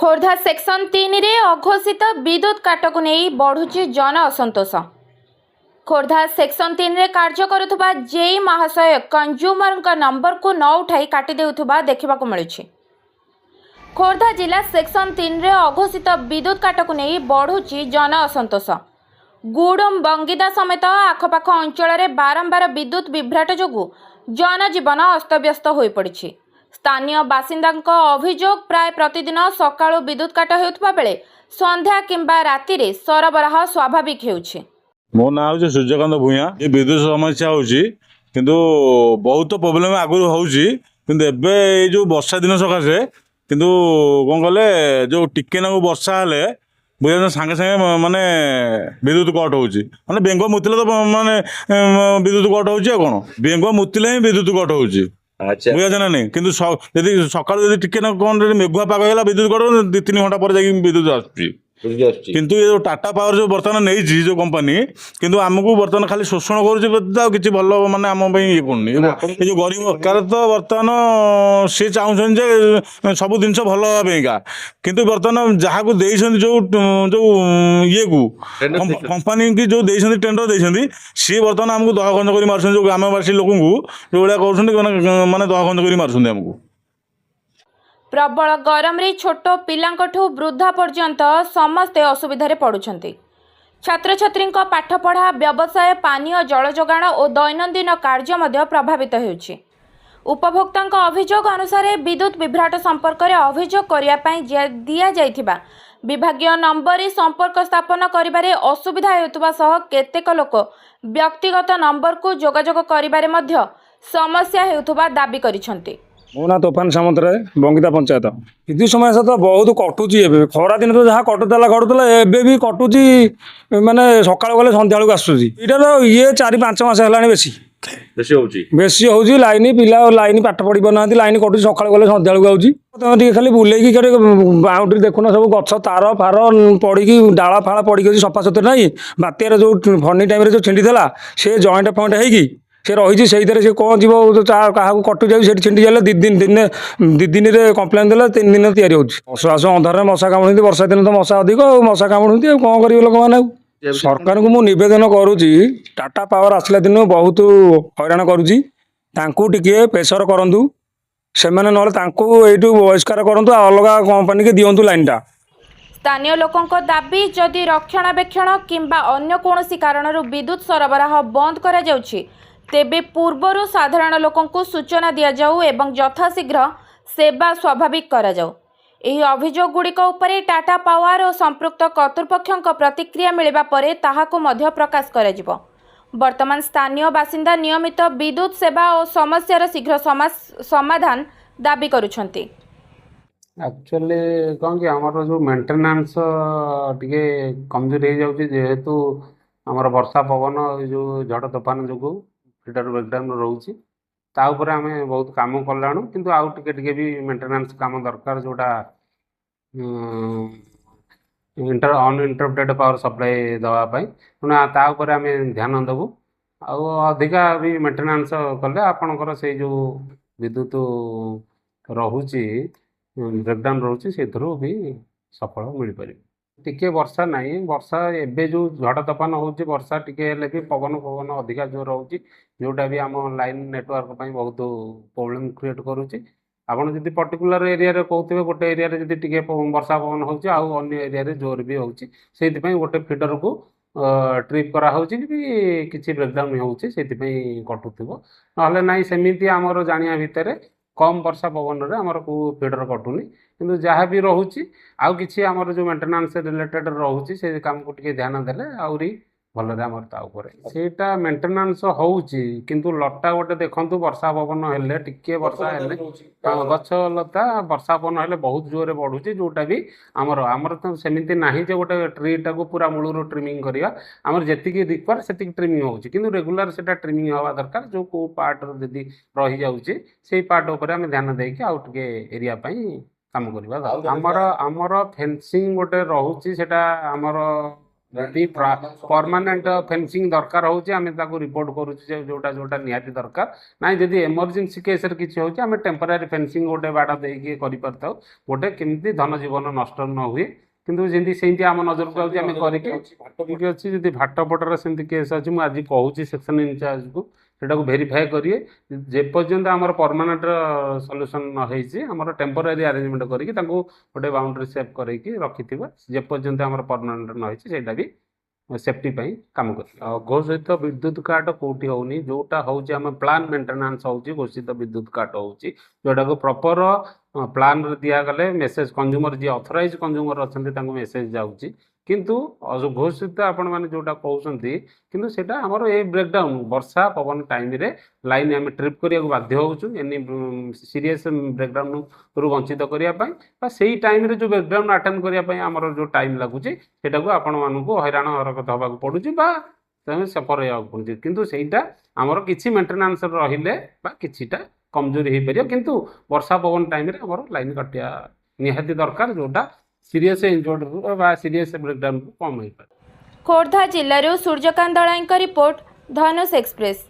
Khordha section 3 रे अघोषित विद्युत काट को नहीं बढ़ुची जन असंतोष। खोर्धा सेक्शन 3 रे कार्य करुथुबा जेई महाशय कंज्यूमर नंबर को न उठाई काटी देउथुबा देखिबा को मिलुछि। खोर्धा जिला सेक्शन 3 रे अघोषित विद्युत काट को नहीं बढ़ुची जन असंतोष। गुडुम बंगिदा समेत आखपाख अंचल में बारंबार विद्युत विभ्राट जोगु जनजीवन अस्तव्यस्त हो पड़ी। स्थानीय बासिंदा अभियोग प्राय प्रतिदिन सकाळु विद्युत काट हेउथबा बेले संध्या किंबा राति रे सरबराह स्वाभाविक हेउछि। मो ना हूँ सूर्यकांत भूया। ये विद्युत समस्या होची किंतु बहुत प्रोब्लेम आगुरी होची किंतु एबे जो वर्षा दिन सकाशे किंतु कौन कले जो टिके ना वर्षा हेले बुझे सांगे सांगे माने विद्युत कट होची माने बेंग मुतिले तो माने विद्युत कट होची कौन बेंग मुतिले ही विद्युत कट होची। अच्छा बुझे ना नहीं किंतु सकाल टिके ना कौन मेघुआ पाग है विद्युत कट 2-3 घंटा पर जाकि विद्युत आसुची। किंतु ये टाटा पावर जो बर्तमान नहीं जो कंपनी किंतु आमको बर्तमान खाली शोषण कर भल माने आम ये करूनी ये जो गरीब सरकार तो बर्तमान सी चाहूँ सब जिन भल हाँका किंतु बर्तमान जहाँ को जो जो ये को कंपनी की जो टेंडर देती सी बर्तमान आमको दहखंड कर मार्च जो ग्रामवासी लोक जो भाया कर माने दहखंड कर मार्च आमको। प्रबल गरम रे छोट पिलांकठू वृद्धा पर्यंत समस्ते असुविधारे पड़ुछंती। छात्र छात्री पाठपढ़ा व्यवसाय पानीय जल जोगाण और दैनंदिन कार्य मध्य प्रभावित होउछि। उपभोक्तांक अभियोग अनुसार विद्युत विभ्राट संपर्क में अभियोग करने दिया जाइथिबा विभागीय नंबर रे संपर्क स्थापन करिबारे असुविधा हेतुबा सह केतेक लोक व्यक्तिगत नंबर को जोगाजोग करिबारे मध्य समस्या हेतुबा दाबी करिसंती। मो ना तोफान सामंतराय बंगिदा पंचायत। विद्युत समस्या तो बहुत कटुची। खरा दिन तो जहाँ कटुला एवं भी कटुची माने सकाळ गले संध्या बेलू आसूची। इधर ये 4-5 मास है बेसी होची लाइन पिला लाइन पाठ पढ़ी पाना लाइन कटुची सकाळ गले संध्या बेलू आउची। तुम खाली बुलेकी बाउंड्री देखुन सब गछ तार फार पड़ी डाला फाड़ा पड़ी सफा सुतरा नहीं बात्यार जो फनी टाइम जो छिंडी देला से जॉइंट पॉइंट है से रही से कौन जीव क्या कटु जाए छिंडी जाए 2 दिन कम्प्लेन देला 3 दिन तैयारी होश अंधार मशा कामुड़ी वर्षा दिन तो मशा अधिक मशा कामुड़ी कौन कर लोक मैंने सरकार को मुझे नवेदन करुँची टाटा पावर आसला दिन बहुत हैरान करुँची टे प्रेसर करूँ से यू बहिष्कार करूँ अलग कंपनी के दिंतु लाइन टा। स्थानीय लोकों दाबी जदि रक्षणाबेक्षण किंबा अन्य कोनोसी कारणरू विद्युत सरबराह बंद करा जाउछि तेबे पूर्वरु साधारण लोकंकु सूचना दिया जाऊ एवं यथाशीघ्र सेवा स्वाभाविक करा जाऊ। एही अभियोग गुड़िक उपरे टाटा पावर और संपृक्त कर्तृपक्षों प्रतिक्रिया मिलिबा परे ताहाकु मध्य प्रकाश करा जिवो। वर्तमान स्थानीय बासिंदा नियमित विद्युत सेवा और समस्यार शीघ्र समाधान दाबी करुछंती। एक्चुअली कौन कि आमर जो मेंटेनेंस टिके कमजोर हो जाउछि जेहेतु आमर वर्षा पवन जो झड़ तोफान जो फीडर ब्रेकडाउन रोचे ताऊपर आम बहुत कम कलाणु किंतु आउ टिके भी मेंटेनेंस काम दरकार जोटा अनइंटरप्टेड पावर सप्लाई दवापाई ताऊपर आम ध्यान देवु अधिका भी मेंटेनेंस कले आपणकर से जो विद्युत रोचे ब्रेकडाउन रोचे से भी सफल मिल पारे। टिके वर्षा नहीं वर्षा एबे जो झड़ तोफान होची वर्षा टिके हेले भी पवन पवन अधिका जोर होची जोटा भी आम लाइन नेटवर्क पई बहुत प्रॉब्लम क्रिएट करूची। आपण जदि पर्टिकुलर एरिया रे कहउतबे गोटे एरिया रे जदि टिके वर्षा पवन होची आ अन्य एरिया रे जोर भी होची सेति पई गोटे फीडर को ट्रिप करा होची कि किछि ब्रेकडाउन होची सेति पई कटुथिबो नहले नाही सेमिति हमर जानिया भितरे कम वर्षा पवन रे हमर को फीडर कटुनी किंतु जहाँ भी रोचे आउ कि आमर जो मेंटेनेंस रिलेटेड रोचे से काम को टिके ध्यान देले आउरी भलरे आमर ताऊपर सेटा मेंटेनेंस होउची किंतु लटा गोटे देखंतु वर्षा पवन हेले टिके वर्षा हेले गछ लता वर्षा पवन हेले बहुत जोरे बढ़ुची जोटा भी आमर तो सेमिति नाही जे गोटे ट्री टा को पूरा मूलरू ट्रिमिंग करिया आमर जेतिकी रिक्वायर सेतिकी ट्रिमिंग होउची किंतु रेगुलर सेटा ट्रिमिंग हवा दरकार जो को पार्ट जदी रही जाउची सेही पार्ट ऊपर आमे ध्यान देके आउ टिके एरिया पई काम करवा। आमर फेंसिंग गोटे रोचे सेटा आमर ଯଦି ପରମାନେଣ୍ଟ ଫେନ୍ସିଂ ଦରକାର ହେଉଛି ଆମେ ତାକୁ ରିପୋର୍ଟ କରୁଛୁ ଯେ ଯୋଉଟା ଯୋଉଟା ନିହାତି ଦରକାର ନାହିଁ। ଯଦି ଏମର୍ଜେନ୍ସି କେସ୍ରେ କିଛି ହେଉଛି ଆମେ ଟେମ୍ପୋରାରୀ ଫେନ୍ସିଂ ଗୋଟେ ବାଡ଼ ଦେଇକି କରିପାରିଥାଉ, ଗୋଟେ କେମିତି ଧନ ଜୀବନ ନଷ୍ଟ ନ ହୁଏ। କିନ୍ତୁ ସେମିତି ଆମ ନଜରକୁ ଆଉଛି ଆମେ କରିକି ଠିକ୍ ଅଛି। ଯଦି ଭାଟପଟରେ ସେମିତି କେସ୍ ଅଛି ମୁଁ ଆଜି କହୁଛି ସେକ୍ସନ ଇନଚାର୍ଜକୁ ସେଟାକୁ ଭେରିଫାଏ କରିବେ। ଯେପର୍ଯ୍ୟନ୍ତ ଆମର ପରମାନେଣ୍ଟ ସଲ୍ୟୁସନ୍ ନ ହେଇଛି ଆମର ଟେମ୍ପୋରାରୀ ଆରେଞ୍ଜମେଣ୍ଟ କରିକି ତାଙ୍କୁ ଗୋଟେ ବାଉଣ୍ଡରୀ ସେପ୍ କରିକି ରଖିଥିବା। ଯେପର୍ଯ୍ୟନ୍ତ ଆମର ପରମାନେଣ୍ଟ ନ ହେଇଛି ସେଇଟା ବି ସେଫ୍ଟି ପାଇଁ କାମ କରିବ। ଘୋଷିତ ବିଦ୍ୟୁତ କାଟ କେଉଁଠି ହେଉନି, ଯେଉଁଟା ହେଉଛି ଆମ ପ୍ଲାନ୍ ମେଣ୍ଟେନାନ୍ସ ହେଉଛି ଘୋଷିତ ବିଦ୍ୟୁତ କାଟ ହେଉଛି, ଯେଉଁଟାକୁ ପ୍ରପର ପ୍ଲାନ୍ରେ ଦିଆଗଲେ ମେସେଜ୍ କଞ୍ଜୁମର ଯିଏ ଅଥରାଇଜ୍ କଞ୍ଜୁମର ଅଛନ୍ତି ତାଙ୍କୁ ମେସେଜ୍ ଯାଉଛି। କିନ୍ତୁ ଘୋଷିତ ଆପଣମାନେ ଯେଉଁଟା କହୁଛନ୍ତି କିନ୍ତୁ ସେଇଟା ଆମର ଏଇ ବ୍ରେକ୍ଡାଉନ୍ ବର୍ଷା ପବନ ଟାଇମ୍ରେ ଲାଇନ୍ ଆମେ ଟ୍ରିପ୍ କରିବାକୁ ବାଧ୍ୟ ହେଉଛୁ ଏନି ସିରିୟସ୍ ବ୍ରେକ୍ଡାଉନ୍ରୁ ବଞ୍ଚିତ କରିବା ପାଇଁ, ବା ସେଇ ଟାଇମ୍ରେ ଯେଉଁ ବ୍ରେକ୍ଡାଉନ୍ ଆଟେଣ୍ଡ କରିବା ପାଇଁ ଆମର ଯେଉଁ ଟାଇମ୍ ଲାଗୁଛି ସେଇଟାକୁ ଆପଣମାନଙ୍କୁ ହଇରାଣ ହରକତ ହେବାକୁ ପଡ଼ୁଛି ବା ତେଣୁ ସଫର ହେବାକୁ ପଡ଼ୁଛି। କିନ୍ତୁ ସେଇଟା ଆମର କିଛି ମେଣ୍ଟେନାନ୍ସ ରହିଲେ ବା କିଛିଟା କମଜୋରି ହେଇପାରିବ। କିନ୍ତୁ ବର୍ଷା ପବନ ଟାଇମ୍ରେ ଆମର ଲାଇନ୍ କାଟିବା ନିହାତି ଦରକାର, ଯେଉଁଟା ସିରିୟସ୍ ଇଞ୍ଜୁର୍ଡରୁ ବା ସିରିୟସ୍ ବ୍ରେକ୍ଡାଉନ୍ରୁ କମ୍ ହେଇପାରେ। ଖୋର୍ଦ୍ଧା ଜିଲ୍ଲାରୁ ସୂର୍ଯ୍ୟକାନ୍ତ ଦଳାଇଙ୍କ ରିପୋର୍ଟ, ଧନୁଷ ଏକ୍ସପ୍ରେସ୍।